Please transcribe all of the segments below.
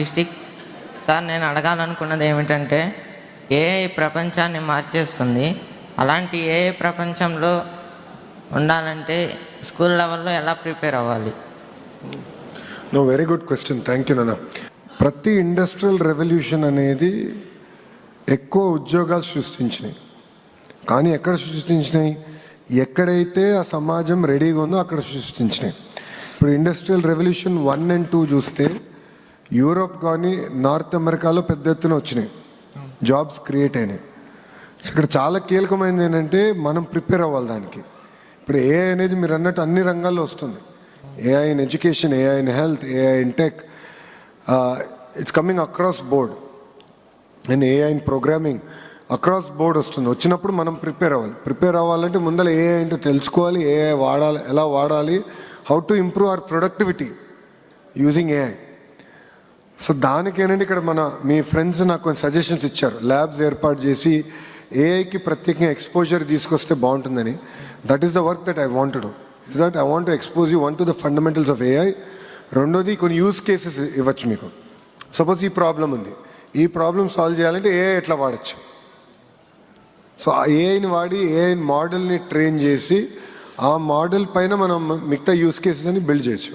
District. Sir, నేను అడగాలనుకున్నది ఏమిటంటే, AI ప్రపంచాన్ని మార్చేస్తుంది. అలాంటి ఏఐ ప్రపంచంలో ఉండాలంటే స్కూల్ లెవెల్లో ఎలా ప్రిపేర్ అవ్వాలి? Very good question, thank you నాన్న. ప్రతి ఇండస్ట్రియల్ రెవల్యూషన్ అనేది ఎక్కువ ఉద్యోగాలు సృష్టించినాయి. కానీ ఎక్కడ సృష్టించినాయి? ఎక్కడైతే ఆ సమాజం రెడీగా ఉందో అక్కడ సృష్టించినాయి. ఇప్పుడు ఇండస్ట్రియల్ రెవల్యూషన్ 1 and 2 చూస్తే యూరోప్ కానీ నార్త్ అమెరికాలో పెద్ద ఎత్తున వచ్చినాయి, జాబ్స్ క్రియేట్ అయినాయి. ఇక్కడ చాలా కీలకమైనది ఏంటంటే మనం ప్రిపేర్ అవ్వాలి దానికి. ఇప్పుడు ఏఐ అనేది మీరు అన్నట్టు అన్ని రంగాల్లో వస్తుంది. AI in education, AI in health, AI in tech, it's coming across board. And AI in programming across board వస్తుంది. వచ్చినప్పుడు మనం ప్రిపేర్ అవ్వాలి. ప్రిపేర్ అవ్వాలంటే ముందర ఏఐ ఏంటో తెలుసుకోవాలి, ఏఐ వాడాలి, ఎలా వాడాలి, how to improve our productivity using AI. So దానికి ఏంటంటే ఇక్కడ మీ ఫ్రెండ్స్ నాకు కొన్ని సజెషన్స్ ఇచ్చారు. ల్యాబ్స్ ఏర్పాటు చేసి ఏఐకి ప్రత్యేకంగా ఎక్స్పోజర్ తీసుకొస్తే బాగుంటుందని. That is the work that I want to do. Is that I want to expose you one to the fundamentals of AI. రెండోది కొన్ని యూజ్ కేసెస్ ఇవ్వచ్చు మీకు. సపోజ్ ఈ ప్రాబ్లం ఉంది, ఈ ప్రాబ్లం సాల్వ్ చేయాలంటే ఏఐ ఎట్లా వాడచ్చు. సో ఆ ఏఐని వాడి ఏఐ మోడల్ని ట్రైన్ చేసి ఆ మోడల్ పైన మనం మిగతా యూస్ కేసెస్ అని బిల్డ్ చేయొచ్చు.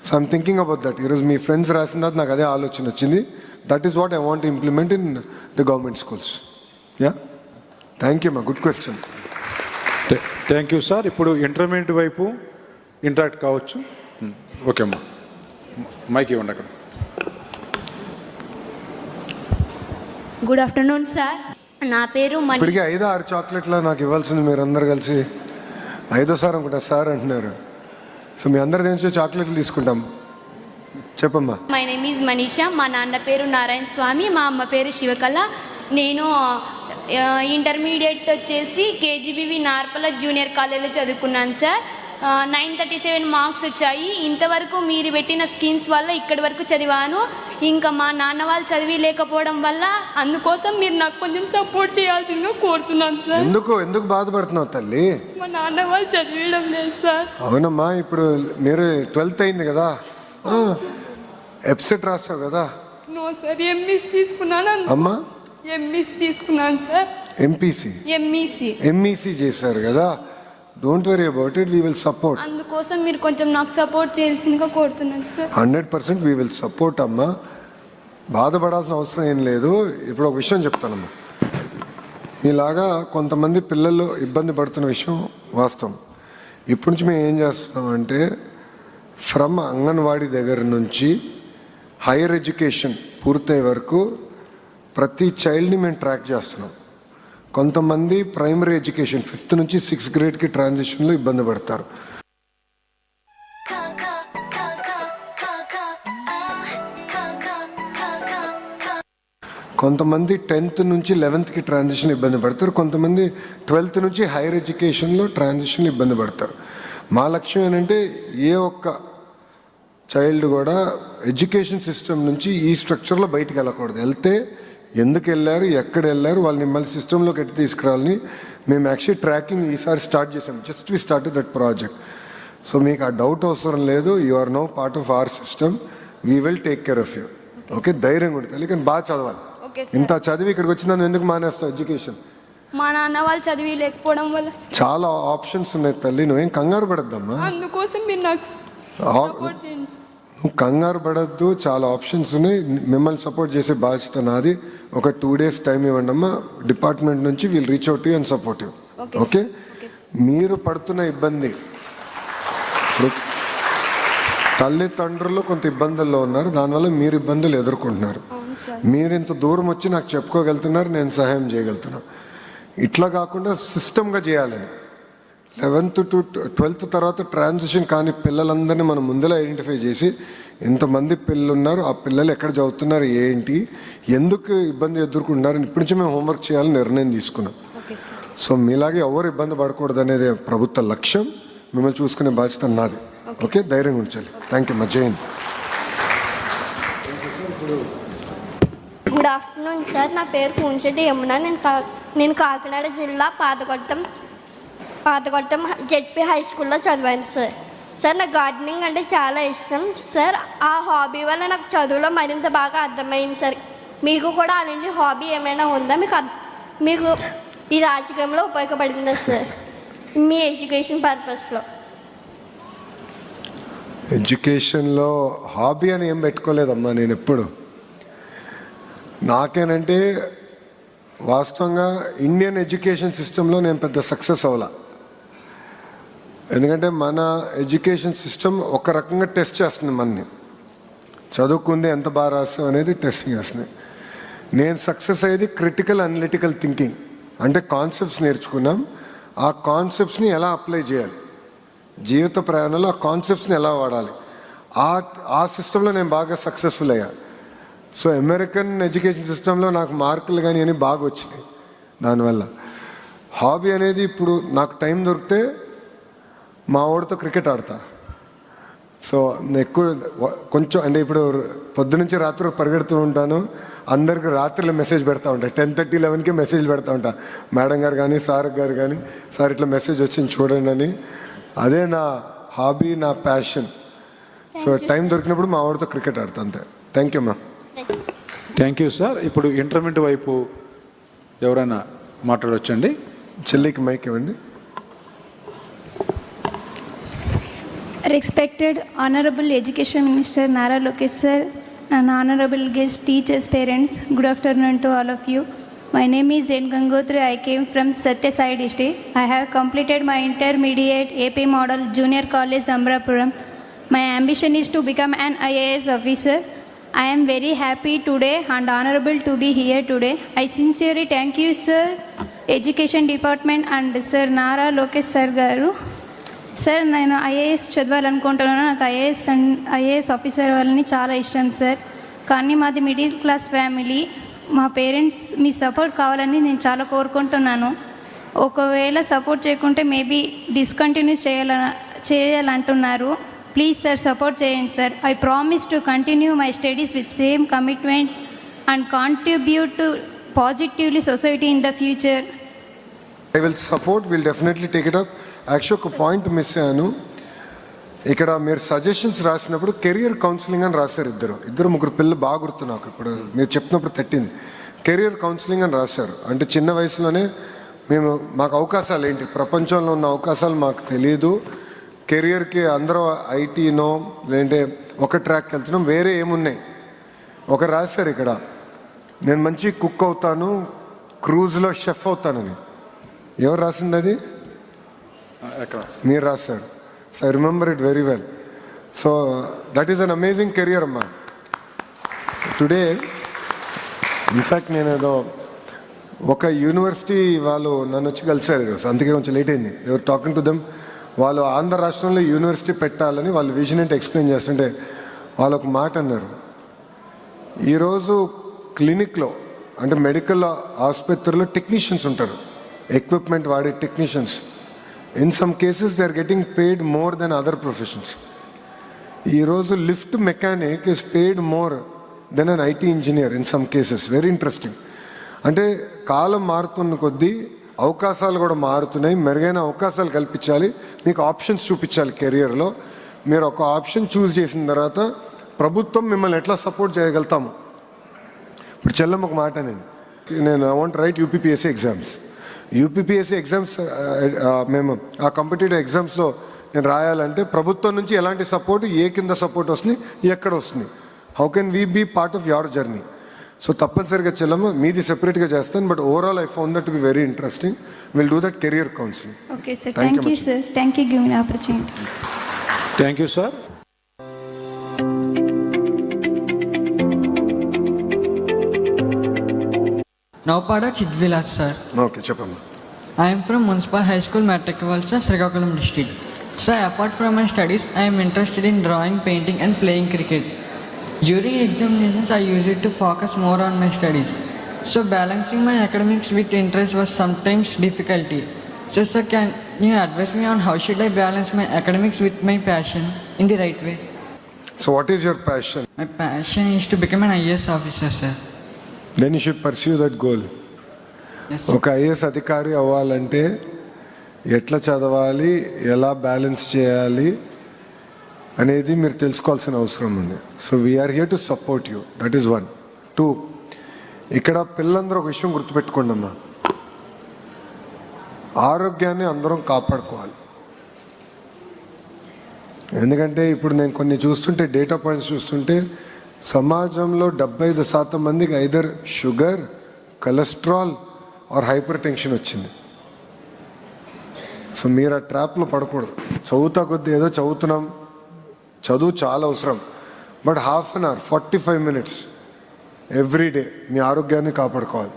So I'm thinking about that. ఈరోజు మీ ఫ్రెండ్స్ రాసిన తర్వాత నాకు అదే ఆలోచన వచ్చింది. That is what I want implement in the government schools. Yeah, thank you మా, good question. Thank you sir. ఇప్పుడు ఇంటర్మీడియట్ వైపు ఇంటరాక్ట్ కావచ్చు. ఓకే అమ్మా, మైక్ ఇవ్వండి అక్కడ. గుడ్ ఆఫ్టర్నూన్ సార్, నా పేరు ఇప్పటికీ 5-6 చాక్లెట్లు నాకు ఇవ్వాల్సింది మీరు అందరు కలిసి. 5వ సార్ అనుకుంటా సార్ అంటున్నారు. సో మీ అందరి నుంచి చాక్లెట్లు తీసుకుంటాం. చెప్పమ్మా. My name is Manisha. మా నాన్న పేరు నారాయణ స్వామి, మా అమ్మ పేరు శివకళ. నేను ఇంటర్మీడియట్ వచ్చేసి కేజీబీవి నార్పల జూనియర్ కాలేజీలో చదువుకున్నాను సార్. 937 మార్క్స్ వచ్చాయి. ఇంతవరకు మీరు పెట్టిన స్కీమ్స్ వల్ల ఇక్కడి వరకు చదివాను. ఇంకా మా నాన్న వాళ్ళు చదివి లేకపోవడం వల్ల, అందుకోసం మీరు నాకు కొంచెం సపోర్ట్ చేయాల్సిందిగా కోరుతున్నాను సార్. ఎందుకు బాధపడుతున్నావు తల్లి? మా నాన్న వాళ్ళు చదివడం లేదు సార్. అవునమ్మా, ఇప్పుడు మీరు 12th అయింది కదా, ఎప్సెట్ రాస్తావు కదా. నో సార్, ఎంఈసీ తీసుకున్నాను. అమ్మా, ఎంఈసీ తీసుకున్నాను సార్. ఎంఈసీ చేశారు కదా. Don't worry about it, we will support. అందుకోసం మీరు కొంచెం నాకు సపోర్ట్ చేయాల్సిందిగా కోరుతున్నాను సార్. 100% వీ విల్ సపోర్ట్ అమ్మా, బాధపడాల్సిన అవసరం ఏం లేదు. ఇప్పుడు ఒక విషయం చెప్తానమ్మా. మీలాగా కొంతమంది పిల్లలు ఇబ్బంది పడుతున్న విషయం వాస్తవం. ఇప్పటి నుంచి మేము ఏం చేస్తున్నాం అంటే, ఫ్రమ్ అంగన్వాడీ దగ్గర నుంచి హైయర్ ఎడ్యుకేషన్ పూర్తయ్యే వరకు ప్రతి చైల్డ్ని మేము ట్రాక్ చేస్తున్నాం. కొంతమంది ప్రైమరీ ఎడ్యుకేషన్ 5th నుంచి 6th గ్రేడ్కి ట్రాన్సిషన్లో ఇబ్బంది పడతారు. కొంతమంది 10th నుంచి 11thకి ట్రాన్సిషన్ ఇబ్బంది పడతారు. కొంతమంది 12th నుంచి హైయర్ ఎడ్యుకేషన్లో ట్రాన్సిషన్లో ఇబ్బంది పడతారు. మా లక్ష్యం ఏంటంటే ఏ ఒక్క చైల్డ్ కూడా ఎడ్యుకేషన్ సిస్టమ్ నుంచి ఈ స్ట్రక్చర్లో బయటికి వెళ్ళకూడదు. వెళ్తే ఎందుకు వెళ్ళారు, ఎక్కడ వెళ్ళారు, వాళ్ళని మళ్ళీ సిస్టంలోకి ఎట్టి తీసుకురావాలని మేము యాక్చువల్లీ ట్రాకింగ్ ఈసారి స్టార్ట్ చేసాం. Just we start that project. So మీకు ఆ డౌట్ అవసరం లేదు. You are now part of our system. We will take care of you. Okay, ధైర్యంగా ఉంటుంది. కానీ బాగా చదవాలి. ఇంత చదివి ఇక్కడికి వచ్చిందని ఎందుకు మానేస్తావు ఎడ్యుకేషన్? మా నాన్న వాళ్ళు చదివి లేకపోవడం వల్ల చాలా ఆప్షన్స్ ఉన్నాయి తల్లి, నువ్వేం కంగారు పడద్దమ్మా. అందుకోసం మీరు నాకు సపోర్ట్ చేయండి. నువ్వు కంగారు పడద్దు, చాలా ఆప్షన్స్ ఉన్నాయి. మిమ్మల్ని సపోర్ట్ చేసే బాధ్యత నాది. ఒక 2 days టైం ఇవ్వండి అమ్మా. డిపార్ట్మెంట్ నుంచి we'll reach out you and support you. Okay, మీరు పడుతున్న ఇబ్బంది, తల్లిదండ్రులు కొంత ఇబ్బందుల్లో ఉన్నారు, దానివల్ల మీరు ఇబ్బందులు ఎదుర్కొంటున్నారు. మీరు ఇంత దూరం వచ్చి నాకు చెప్పుకోగలుగుతున్నారు, నేను సహాయం చేయగలుగుతున్నాను. ఇట్లా కాకుండా సిస్టమ్గా చేయాలని 11th to 12th తర్వాత ట్రాన్సిషన్ కానీ పిల్లలందరినీ మనం ముందులో ఐడెంటిఫై చేసి ఎంతమంది పిల్లలు ఉన్నారు, ఆ పిల్లలు ఎక్కడ చదువుతున్నారు, ఏంటి, ఎందుకు ఇబ్బంది ఎదుర్కొంటున్నారు, ఇప్పటి నుంచి మేము హోంవర్క్ చేయాలని నిర్ణయం తీసుకున్నాం. సో మీలాగే ఎవరు ఇబ్బంది పడకూడదు అనేది ప్రభుత్వ లక్ష్యం. మిమ్మల్ని చూసుకునే బాధ్యత నాది. ఓకే, ధైర్యంగా ఉంచాలి. Thank you. Jain. Good afternoon sir, నా పేరు పూంచెడ్డి యమున. నేను కాకినాడ జిల్లా పాతకొట్టం జెడ్పీ హై స్కూల్లో చదివాను సార్. సార్ నాకు గార్డెనింగ్ అంటే చాలా ఇష్టం సార్. ఆ హాబీ వల్ల నాకు చదువులో మరింత బాగా అర్థమైంది సార్. మీకు కూడా అలాంటి హాబీ ఏమైనా ఉందా? మీకు ఈ రాజకీయంలో ఉపయోగపడిందా సార్, మీ ఎడ్యుకేషన్ పర్పస్లో? ఎడ్యుకేషన్లో హాబీ అని ఏం పెట్టుకోలేదమ్మా నేను ఎప్పుడు. నాకేనంటే వాస్తవంగా ఇండియన్ ఎడ్యుకేషన్ సిస్టంలో నేను పెద్ద సక్సెస్ అవ్వాల. ఎందుకంటే మన ఎడ్యుకేషన్ సిస్టమ్ ఒక రకంగా టెస్ట్ చేస్తుంది మనని. చదువుకుంది ఎంత బాగా రాస్తాం అనేది టెస్టింగ్ చేస్తుంది. నేను సక్సెస్ అయ్యేది క్రిటికల్ అనలిటికల్ థింకింగ్. అంటే కాన్సెప్ట్స్ నేర్చుకున్నాం, ఆ కాన్సెప్ట్స్ని ఎలా అప్లై చేయాలి, జీవిత ప్రయాణంలో ఆ కాన్సెప్ట్స్ని ఎలా వాడాలి, ఆ సిస్టంలో నేను బాగా సక్సెస్ఫుల్ అయ్యా. సో అమెరికన్ ఎడ్యుకేషన్ సిస్టంలో నాకు మార్కులు కానీ అని బాగా వచ్చినాయి. దానివల్ల హాబీ అనేది ఇప్పుడు నాకు టైం దొరికితే మా వాడితో క్రికెట్ ఆడతా. సో ఎక్కువ కొంచెం అంటే ఇప్పుడు పొద్దునుంచి రాత్రి పరిగెడుతూ ఉంటాను. అందరికి రాత్రిలో మెసేజ్ పెడతా ఉంటాను. 10:30, 11కి మెసేజ్ పెడతా ఉంటా. మేడం గారు కానీ సార్ గారు కానీ, సార్ ఇట్లా మెసేజ్ వచ్చింది చూడండి అని. అదే నా హాబీ, నా ప్యాషన్. సో టైం దొరికినప్పుడు మా వాడితో క్రికెట్ ఆడతా అంతే. థ్యాంక్ యూ అమ్మా. Thank you sir. ఇప్పుడు ఇంటర్మీడియట్ వైపు ఎవరైనా మాట్లాడవచ్చండి. చెల్లికి మైక్ ఇవ్వండి. Respected Honorable Education Minister Nara Lokesh sir and honorable guests, teachers, parents, good afternoon to all of you. My name is N. Gangotri. I came from Satya Sai district. I have completed my intermediate AP Model Junior College Amrapuram. My ambition is to become an IAS officer. I am very happy today and honorable to be here today. I sincerely thank you sir, Education Department and Sir Nara Lokesh sir garu. Sir నేను IAS చదవాలనుకుంటున్నాను. నాకు IAS officer వాళ్ళని చాలా ఇష్టం sir. కానీ మాది middle class family. మా parents మీ సపోర్ట్ కావాలని నేను చాలా కోరుకుంటున్నాను. ఒకవేళ సపోర్ట్ చేయకుంటే మేబీ డిస్కంటిన్యూ చేయాలంటున్నారు. ప్లీజ్ సార్ సపోర్ట్ చేయండి sir. I promise to continue my studies with same commitment and contribute to positively society in the future. I will support, will definitely take it up. Actual ఒక point miss అయ్యాను. ఇక్కడ మీరు suggestions రాసినప్పుడు career counselling అని రాశారు. ఇద్దరు ముగ్గురు పిల్లలు బాగా గుర్తు నాకు. ఇప్పుడు మీరు చెప్పినప్పుడు తట్టింది. కెరియర్ కౌన్సిలింగ్ అని రాశారు. అంటే చిన్న వయసులోనే మాకు అవకాశాలు ఏంటి, ప్రపంచంలో ఉన్న అవకాశాలు మాకు తెలియదు. కెరియర్కి అందరూ ఐటీనో లేదంటే ఒక ట్రాక్కి వెళ్తున్నాం, వేరే ఏమున్నాయి. ఒకరు రాశారు ఇక్కడ, నేను మంచి కుక్ అవుతాను, క్రూజ్లో షెఫ్ అవుతానని. ఎవరు రాసింది అది? మీరు రాశారు. So I remember it very well. So that is an amazing career అమ్మా. టుడే ఇన్ఫ్యాక్ట్ నేను ఏదో ఒక యూనివర్సిటీ వాళ్ళు నన్ను వచ్చి కలిసారు ఈరోజు, అందుకే కొంచెం లేట్ అయింది. ఎవరు టాకింగ్ టు దెమ్. వాళ్ళు ఆంధ్ర రాష్ట్రంలో యూనివర్సిటీ పెట్టాలని వాళ్ళు విజన్ ఏంటి ఎక్స్ప్లెయిన్ చేస్తుంటే వాళ్ళు ఒక మాట అన్నారు. ఈరోజు క్లినిక్లో అంటే మెడికల్ ఆసుపత్రిలో టెక్నీషియన్స్ ఉంటారు, ఎక్విప్మెంట్ వాడే technicians. In some cases they are getting paid more than other professions. ఈరోజు lift mechanic is paid more than an IT engineer in some cases. Very interesting. అంటే కాలం మారుతున్న కొద్దీ అవకాశాలు కూడా మారుతున్నాయి. మెరుగైన అవకాశాలు కల్పించాలి, మీకు ఆప్షన్స్ చూపించాలి కెరియర్లో. మీరు ఒక ఆప్షన్ చూస్ చేసిన తర్వాత ప్రభుత్వం మిమ్మల్ని ఎట్లా సపోర్ట్ చేయగలుగుతాము. ఇప్పుడు చెల్లమ్మ ఒక మాట నేను I want right UPPSC exams. UPPSC exams మేము ఆ కాంపిటేటివ్ ఎగ్జామ్స్లో నేను రాయాలంటే ప్రభుత్వం నుంచి ఎలాంటి సపోర్ట్, ఏ కింద సపోర్ట్ వస్తుంది, ఎక్కడ వస్తుంది, how can we be part of your journey. So తప్పనిసరిగా చెల్లమ్మ మీది సెపరేట్గా చేస్తాను, but overall I found that to be very interesting. Will do that career counselling. Okay sir, thank you sir. Thank you giving opportunity. Thank you sir. Naupada Chidvilas, sir. Okay చెప్పమ్మా. I am from Municipal High School, Matrikavalsa, Srikakulam district. Sir, apart from my studies, I am interested in drawing, painting and playing cricket. During examinations, I use it to focus more on my studies. So balancing my academics with interest was sometimes difficulty. So sir, can you advise me on how should I balance my academics with my passion in the right way? So what is your passion? My passion is to become an IAS officer, sir. Then you should pursue that goal. Yes. ఒక IAS అధికారి అవ్వాలంటే ఎట్లా చదవాలి, ఎలా balance చేయాలి, అనేది మీరు తెలుసుకోవాల్సిన అవసరం ఉంది. So we are here to support you, that is 1. 2, ఇక్కడ పిల్లలందరూ ఒక విషయం గుర్తుపెట్టుకోండి అమ్మా, ఆరోగ్యాన్ని అందరం కాపాడుకోవాలి. ఎందుకంటే ఇప్పుడు నేను కొన్ని చూస్తుంటే, డేటా పాయింట్స్ చూస్తుంటే, సమాజంలో 75% మందికి either sugar, cholesterol or hypertension వచ్చింది. సో మీరు ఆ ట్రాప్లో పడకూడదు. చదువుతా కొద్దీ ఏదో చదువుతున్నాం, చదువు చాలా అవసరం, but half an hour 45 minutes every day మీ ఆరోగ్యాన్ని కాపాడుకోవాలి.